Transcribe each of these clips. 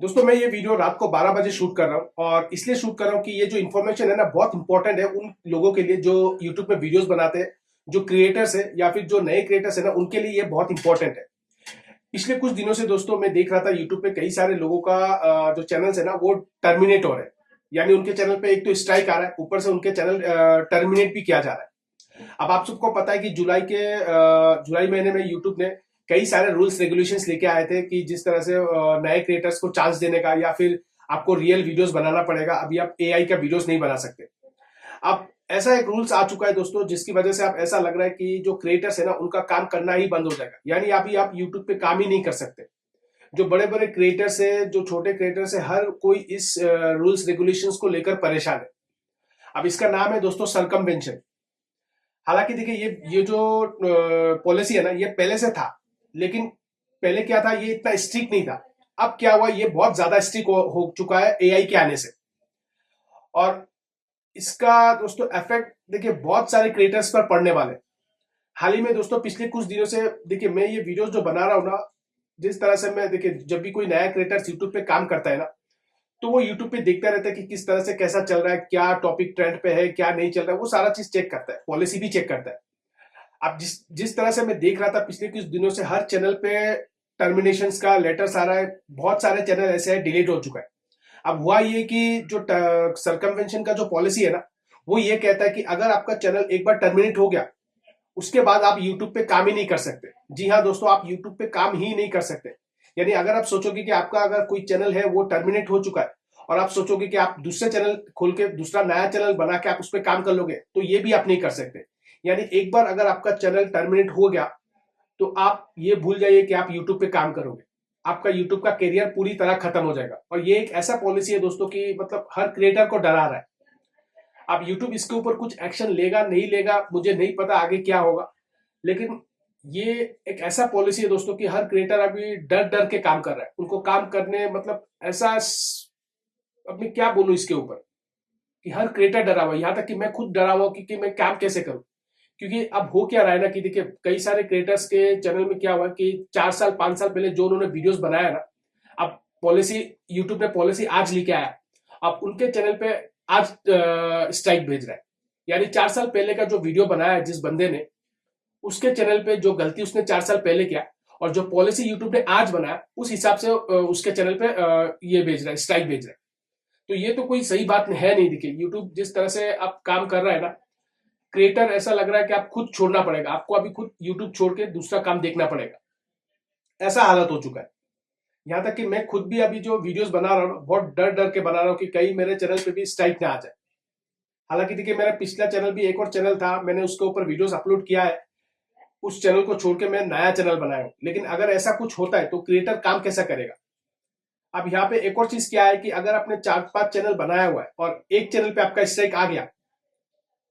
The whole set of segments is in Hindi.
दोस्तों मैं ये वीडियो रात को 12 बजे शूट कर रहा हूँ और इसलिए शूट कर रहा हूँ कि ये जो इन्फॉर्मेशन है ना बहुत इंपॉर्टेंट है उन लोगों के लिए जो यूट्यूब पे वीडियोस बनाते हैं, जो क्रिएटर्स है या फिर जो नए क्रिएटर्स है ना उनके लिए ये बहुत इंपॉर्टेंट है। पिछले कुछ दिनों से दोस्तों मैं देख रहा था यूट्यूब पे कई सारे लोगों का जो चैनल्स है ना वो टर्मिनेट हो रहे हैं। यानी उनके चैनल पे एक तो स्ट्राइक आ रहा है, ऊपर से उनके चैनल टर्मिनेट भी किया जा रहा है। अब आप सबको पता है कि जुलाई महीने में यूट्यूब ने कई सारे रूल्स रेगुलेशंस लेके आए थे कि जिस तरह से नए क्रिएटर्स को चांस देने का या फिर आपको रियल वीडियोस बनाना पड़ेगा। अभी आप एआई का वीडियोस नहीं बना सकते। अब ऐसा एक रूल्स आ चुका है दोस्तों जिसकी वजह से आप ऐसा लग रहा है कि जो क्रिएटर्स है ना उनका काम करना ही बंद हो जाएगा। यानी अभी आप यूट्यूब पे काम ही नहीं कर सकते। जो बड़े बड़े क्रिएटर्स है, जो छोटे क्रिएटर्स है, हर कोई इस रूल्स रेगुलेशंस को लेकर परेशान है। अब इसका नाम है दोस्तों सरकमवेंशन। हालांकि देखिए ये जो पॉलिसी है ना ये पहले से था, लेकिन पहले क्या था, ये इतना स्ट्रिक्ट नहीं था। अब क्या हुआ, ये बहुत ज्यादा स्ट्रिक्ट हो चुका है एआई के आने से। और इसका दोस्तों इफेक्ट देखिए बहुत सारे क्रिएटर्स पर पड़ने वाले। हाल ही में दोस्तों पिछले कुछ दिनों से देखिए मैं ये वीडियोस जो बना रहा हूं ना, जिस तरह से मैं देखिए जब भी कोई नया क्रिएटर यूट्यूब पे काम करता है ना तो वो यूट्यूब पे देखता रहता है कि किस तरह से कैसा चल रहा है, क्या टॉपिक ट्रेंड पे है, क्या नहीं चल रहा है, वो सारा चीज चेक करता है, पॉलिसी भी चेक करता है। अब जिस जिस तरह से मैं देख रहा था पिछले कुछ दिनों से हर चैनल पे टर्मिनेशन का लेटर्स आ रहा है। बहुत सारे चैनल ऐसे हैं डिलीट हो चुका है। अब हुआ ये कि जो सरकमवेंशन का जो पॉलिसी है ना वो ये कहता है कि अगर आपका चैनल एक बार टर्मिनेट हो गया उसके बाद आप यूट्यूब पे काम ही नहीं कर सकते। जी हाँ दोस्तों, आप यूट्यूब पे काम ही नहीं कर सकते। यानी अगर आप सोचोगे कि आपका अगर कोई चैनल है वो टर्मिनेट हो चुका है और आप सोचोगे कि आप दूसरे चैनल खोल के दूसरा नया चैनल बना के आप उस पर काम कर लोगे तो ये भी आप नहीं कर सकते। यानी एक बार अगर आपका चैनल टर्मिनेट हो गया तो आप ये भूल जाइए कि आप यूट्यूब पे काम करोगे। आपका यूट्यूब का करियर पूरी तरह खत्म हो जाएगा। और ये एक ऐसा पॉलिसी है दोस्तों की मतलब हर क्रिएटर को डरा रहा है। अब यूट्यूब इसके ऊपर कुछ एक्शन लेगा नहीं लेगा मुझे नहीं पता आगे क्या होगा, लेकिन ये एक ऐसा पॉलिसी है दोस्तों कि हर क्रिएटर अभी डर डर के काम कर रहा है। उनको काम करने मतलब ऐसा अब मैं क्या बोलूं इसके ऊपर कि हर क्रिएटर डरा हुआ है। यहाँ तक कि मैं खुद डरा हुआ हूं कि मैं काम कैसे करूं। क्योंकि अब हो क्या रहा है ना कि देखिए कई सारे क्रिएटर्स के चैनल में क्या हुआ कि 4 साल 5 साल पहले जो उन्होंने वीडियोस बनाया ना, अब पॉलिसी यूट्यूब ने पॉलिसी आज लेके आया। अब उनके चैनल पे आज स्ट्राइक भेज रहा है। यानी 4 साल पहले का जो वीडियो बनाया है जिस बंदे ने, उसके चैनल पे जो गलती उसने 4 साल पहले किया और जो पॉलिसी यूट्यूब ने आज बनाया उस हिसाब से उसके चैनल पे ये भेज रहा है, स्ट्राइक भेज रहा है। तो ये तो कोई सही बात है नहीं। देखिए यूट्यूब जिस तरह से अब काम कर रहा है ना, क्रिएटर ऐसा लग रहा है कि आप खुद छोड़ना पड़ेगा, आपको अभी खुद यूट्यूब छोड़ के दूसरा काम देखना पड़ेगा। ऐसा हालत हो चुका है। यहाँ तक कि मैं खुद भी अभी जो वीडियोस बना रहा हूँ बहुत डर डर के बना रहा हूँ कि कहीं मेरे चैनल पे भी स्ट्राइक ना आ जाए। हालांकि देखिए मेरा पिछला चैनल भी एक और चैनल था, मैंने उसके ऊपर वीडियोस अपलोड किया है। उस चैनल को छोड़ के मैं नया चैनल बनाया हूँ। लेकिन अगर ऐसा कुछ होता है तो क्रिएटर काम कैसा करेगा। अब यहाँ पे एक और चीज क्या है कि अगर आपने 4-5 चैनल बनाया हुआ है और एक चैनल पे आपका स्ट्राइक आ गया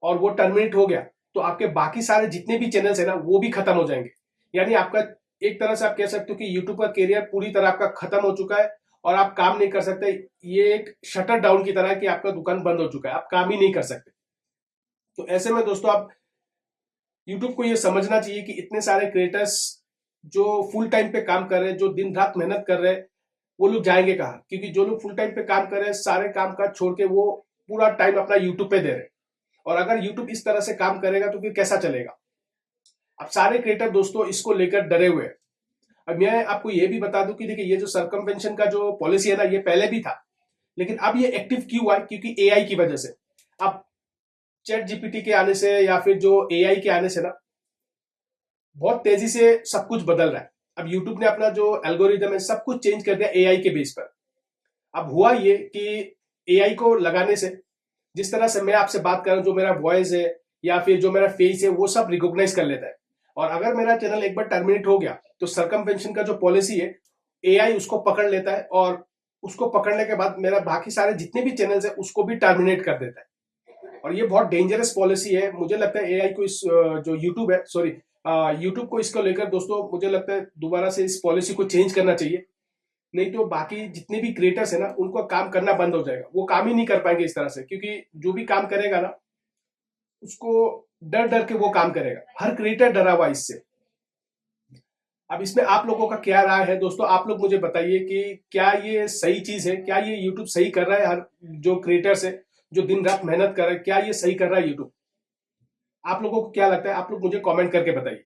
और वो टर्मिनेट हो गया तो आपके बाकी सारे जितने भी चैनल्स है ना वो भी खत्म हो जाएंगे। यानी आपका एक तरह से आप कह सकते हो कि यूट्यूब का करियर पूरी तरह आपका खत्म हो चुका है और आप काम नहीं कर सकते। ये एक शटर डाउन की तरह है कि आपका दुकान बंद हो चुका है, आप काम ही नहीं कर सकते। तो ऐसे में दोस्तों आप यूट्यूब को ये समझना चाहिए कि इतने सारे क्रिएटर्स जो फुल टाइम पे काम कर रहे हैं, जो दिन रात मेहनत कर रहे हैं, वो लोग जाएंगे कहाँ। क्योंकि जो लोग फुल टाइम पे काम कर रहे हैं सारे काम काज छोड़ के वो पूरा टाइम अपना यूट्यूब पे दे रहे हैं। और अगर यूट्यूब इस तरह से काम करेगा तो फिर कैसा चलेगा। अब सारे क्रिएटर दोस्तों इसको लेकर डरे हुए हैं। अब मैं आपको ये भी बता दूं कि देखिए ये जो सरकमवेंशन का जो पॉलिसी है ना ये पहले भी था, लेकिन अब ये एक्टिव क्यों हुआ है, क्योंकि एआई की वजह से। अब चैट जीपीटी के आने से या फिर जो एआई के आने से ना बहुत तेजी से सब कुछ बदल रहा है। अब यूट्यूब ने अपना जो एल्गोरिदम है सब कुछ चेंज कर दिया एआई के बेस पर। अब हुआ ये कि एआई को लगाने से जिस तरह से मैं आपसे बात कर रहा हूं, जो मेरा वॉइस है या फिर जो मेरा फेस है वो सब रिकॉग्नाइज कर लेता है। और अगर मेरा चैनल एक बार टर्मिनेट हो गया तो सरकमवेंशन का जो पॉलिसी है एआई उसको पकड़ लेता है और उसको पकड़ने के बाद मेरा बाकी सारे जितने भी चैनल्स है उसको भी टर्मिनेट कर देता है। और ये बहुत डेंजरस पॉलिसी है। मुझे लगता है एआई को इस जो यूट्यूब है सॉरी यूट्यूब को इसको लेकर दोस्तों मुझे लगता है दोबारा से इस पॉलिसी को चेंज करना चाहिए। नहीं तो बाकी जितने भी क्रिएटर्स है ना उनको काम करना बंद हो जाएगा, वो काम ही नहीं कर पाएंगे इस तरह से। क्योंकि जो भी काम करेगा ना उसको डर डर के वो काम करेगा। हर क्रिएटर डरा हुआ इससे। अब इसमें आप लोगों का क्या राय है दोस्तों? आप लोग मुझे बताइए कि क्या ये सही चीज है? क्या ये यूट्यूब सही कर रहा है? हर जो क्रिएटर्स है, जो दिन रात मेहनत कर रहे हैं, क्या ये सही कर रहा है यूट्यूब? आप लोगों को क्या लगता है? आप लोग मुझे कमेंट करके बताइए।